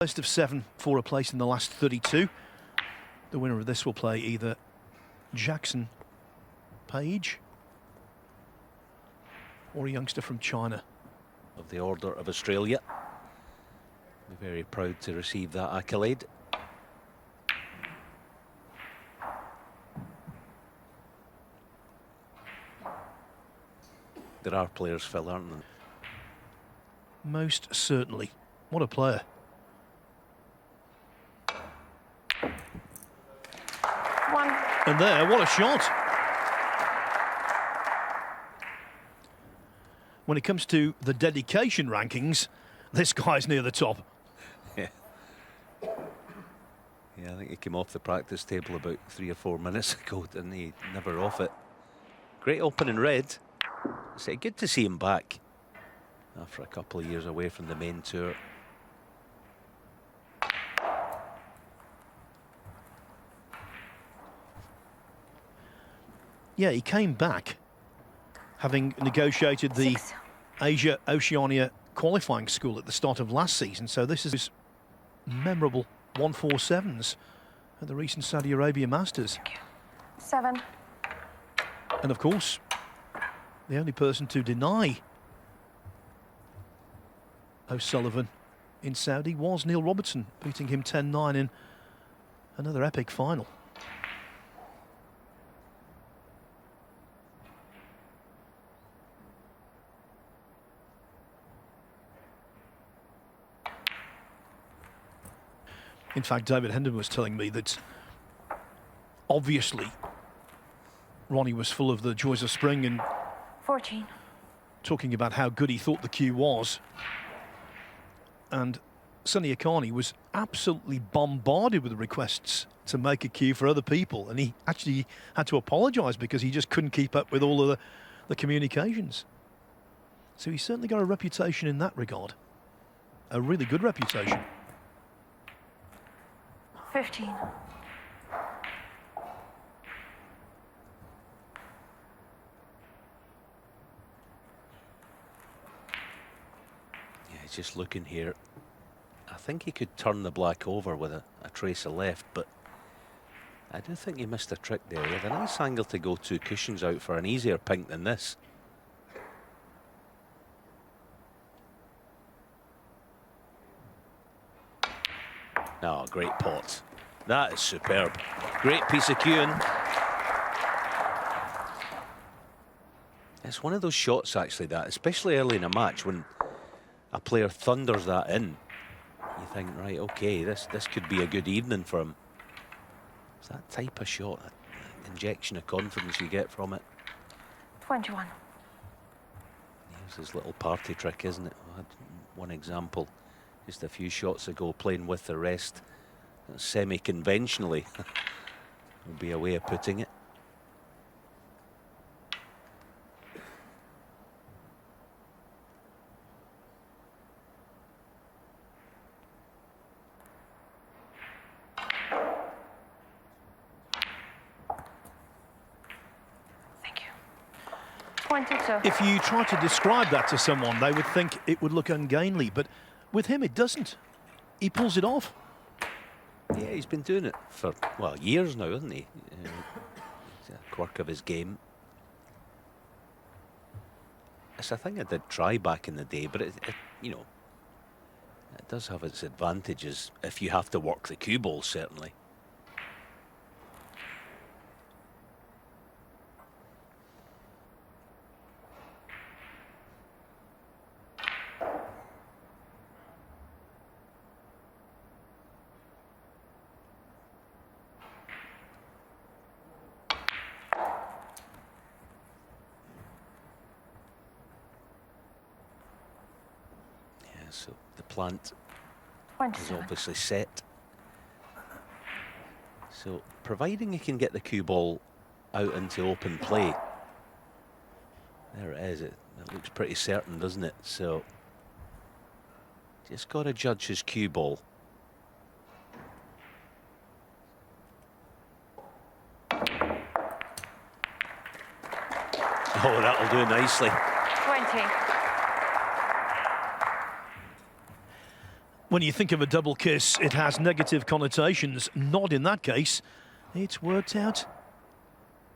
Best of 7 for a place in the last 32. The winner of this will play either Jackson Page or a youngster from China. Of the Order of Australia. We're very proud to receive that accolade. There are players, Phil, aren't there? Most certainly. What a player. And there, what a shot. When it comes to the dedication rankings, this guy's near the top. Yeah. Yeah, I think he came off the practice table about 3 or 4 minutes ago, didn't he? Never off it. Great opening red. It's good to see him back after a couple of years away from the main tour. Yeah, he came back having negotiated the Asia Oceania qualifying school at the start of last season. So this is his memorable 147s at the recent Saudi Arabia Masters. 7. And of course, the only person to deny O'Sullivan in Saudi was Neil Robertson, beating him 10-9 in another epic final. In fact, David Hendon was telling me that obviously Ronnie was full of the joys of spring and 14. Talking about how good he thought the cue was. And Sunny Akani was absolutely bombarded with requests to make a cue for other people. And he actually had to apologise because he just couldn't keep up with all of the communications. So he's certainly got a reputation in that regard. A really good reputation. 15. Yeah, he's just looking here. I think he could turn the black over with a trace of left, but I do think he missed a trick there. He had a nice angle to go 2 cushions out for an easier pink than this. Oh, great pot. That is superb. Great piece of cueing. It's one of those shots, actually, that, especially early in a match, when a player thunders that in, you think, right, okay, this could be a good evening for him. It's that type of shot, that injection of confidence you get from it. 21. Here's his little party trick, isn't it? I had one example just a few shots ago, playing with the rest semi-conventionally. Will be a way of putting it. Thank you. 22. If you try to describe that to someone, they would think it would look ungainly, but with him it doesn't. He pulls it off. Yeah, he's been doing it for, well, years now, hasn't he? It's a quirk of his game. It's a thing I did try back in the day, but it you know, it does have its advantages if you have to work the cue ball, certainly. So the plant is obviously set. So providing you can get the cue ball out into open play, there it is. It looks pretty certain, doesn't it? So just got to judge his cue ball. Oh, that'll do nicely. 20. When you think of a double kiss, it has negative connotations. Not in that case. It's worked out.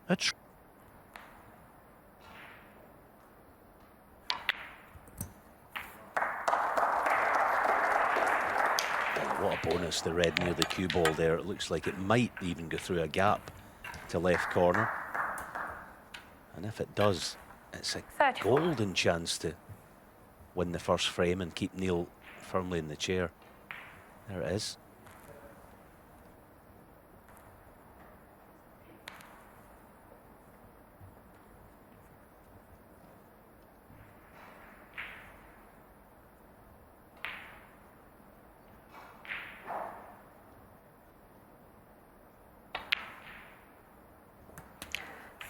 What a bonus, the red near the cue ball there. It looks like it might even go through a gap to left corner. And if it does, it's a 34. golden chance to win the first frame and keep Neil firmly in the chair. There it is.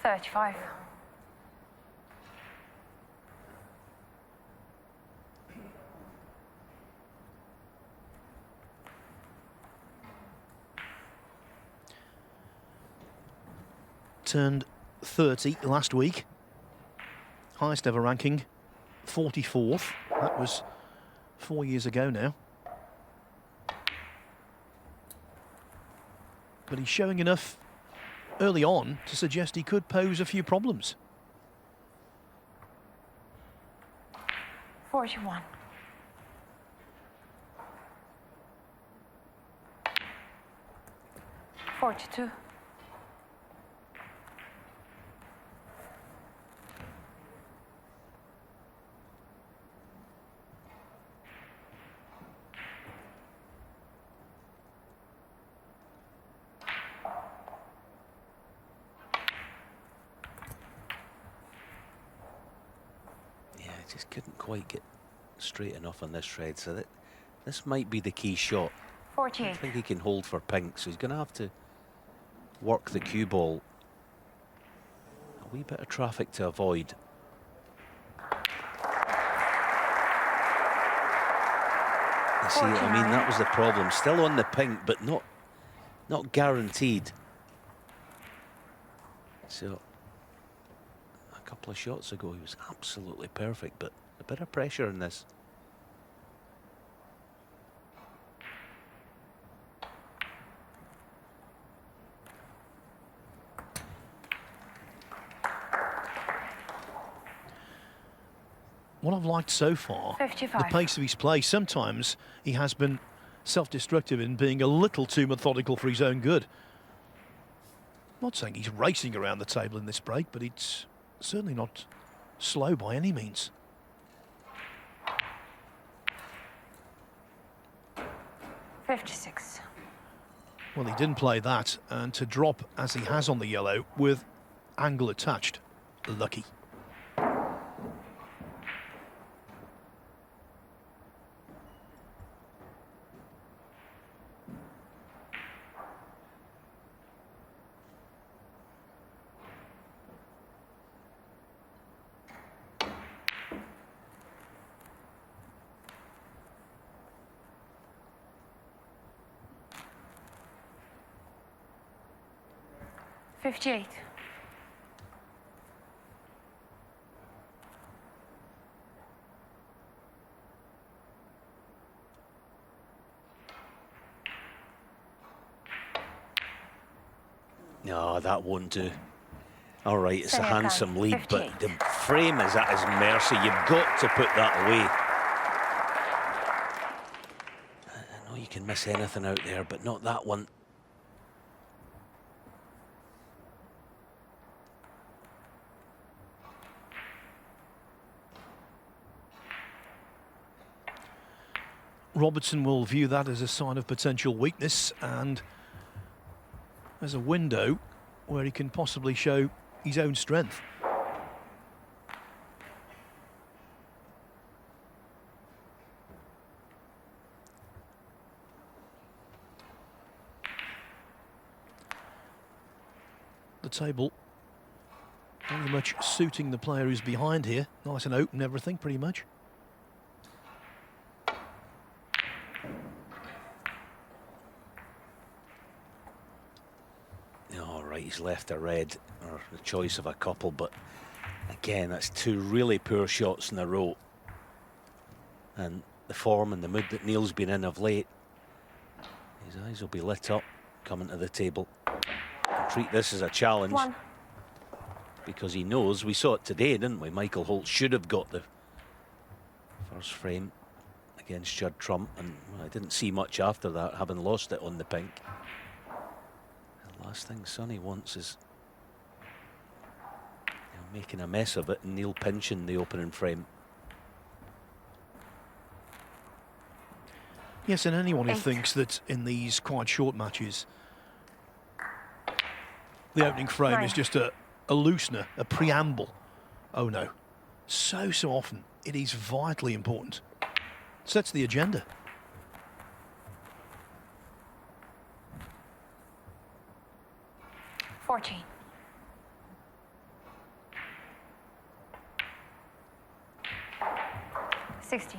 $35. Turned 30 last week. Highest ever ranking, 44th. That was 4 years ago now. But he's showing enough early on to suggest he could pose a few problems. 41. $42. Just couldn't quite get straight enough on this shred, so that this might be the key shot. 48. I think he can hold for pink, so he's going to have to work the cue ball. A wee bit of traffic to avoid. You see, I mean, that was the problem. Still on the pink, but not guaranteed. So a couple of shots ago, he was absolutely perfect, but a bit of pressure in this. What I've liked so far, 55. the pace of his play. Sometimes he has been self-destructive in being a little too methodical for his own good. I'm not saying he's racing around the table in this break, but it's certainly not slow by any means. $56. Well, he didn't play that, and to drop as he has on the yellow with angle attached, lucky. $58. No, that won't do. All right, it's a Sunny Akani, handsome lead, 58. but the frame is at his mercy. You've got to put that away. I know you can miss anything out there, but not that one. Robertson will view that as a sign of potential weakness and as a window where he can possibly show his own strength. The table very much suiting the player who's behind here. Nice and open, everything pretty much. He's left a red, or the choice of a couple, but again, that's two really poor shots in a row. And the form and the mood that Neil's been in of late, his eyes will be lit up coming to the table. He'll treat this as a challenge. 1. Because he knows, we saw it today, didn't we? Michael Holt should have got the first frame against Judd Trump, and well, I didn't see much after that, having lost it on the pink. The last thing Sonny wants is making a mess of it and Neil pinching the opening frame. Yes, and anyone who 8. thinks that in these quite short matches the opening frame 9. is just a loosener, a preamble. Oh no. So often it is vitally important. Sets the agenda. $14. $16.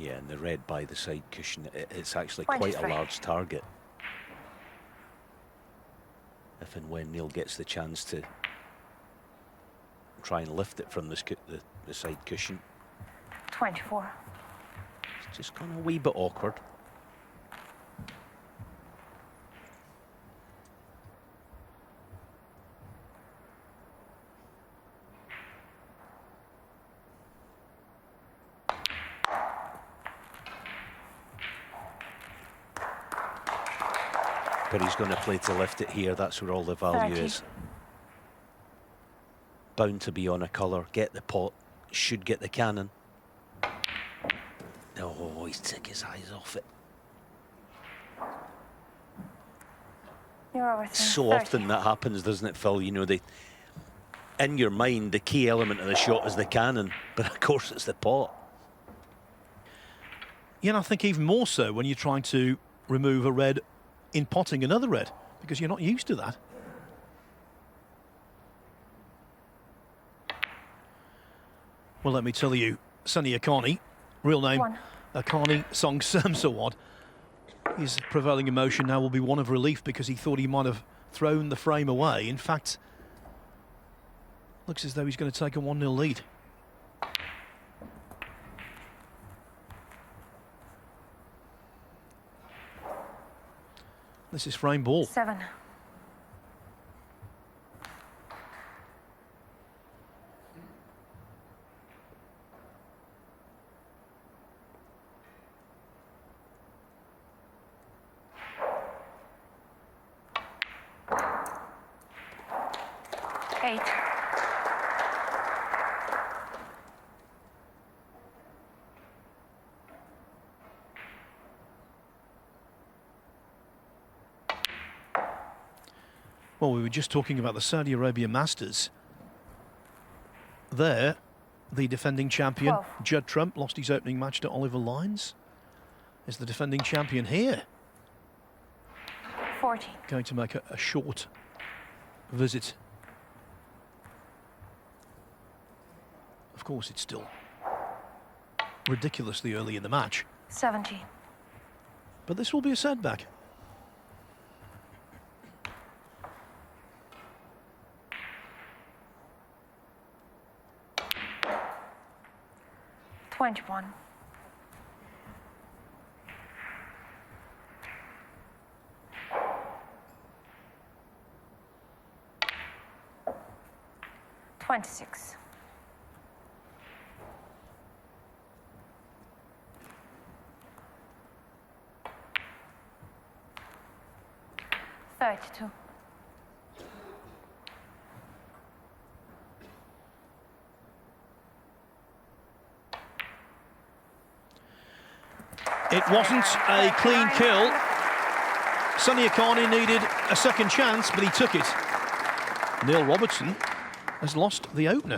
Yeah, and the red by the side cushion, it's actually quite a 23. large target. If and when Neil gets the chance to try and lift it from the side cushion. 24. It's just gone a wee bit awkward. But he's going to play to lift it here. That's where all the value 30. is. Bound to be on a colour. Get the pot. Should get the cannon. Oh, he's took his eyes off it. Neil Robertson. So 30. often that happens, doesn't it, Phil? You know, in your mind, the key element of the shot is the cannon, but of course it's the pot. Yeah, and I think even more so when you're trying to remove a red in potting another red, because you're not used to that. Well, let me tell you, Sunny Akani, real name 1. Akani Song Samsawad, his prevailing emotion now will be one of relief because he thought he might have thrown the frame away. In fact, looks as though he's going to take a 1-0 lead. This is frame ball. 7. $8. Well, we were just talking about the Saudi Arabia Masters. There, the defending champion, 12. Judd Trump, lost his opening match to Oliver Lyons. Is the defending champion here 40. going to make a short visit? Of course, it's still ridiculously early in the match, 70. but this will be a setback. $21. $26. $32. It wasn't a clean kill. Sunny Akani needed a second chance, but he took it. Neil Robertson has lost the opener.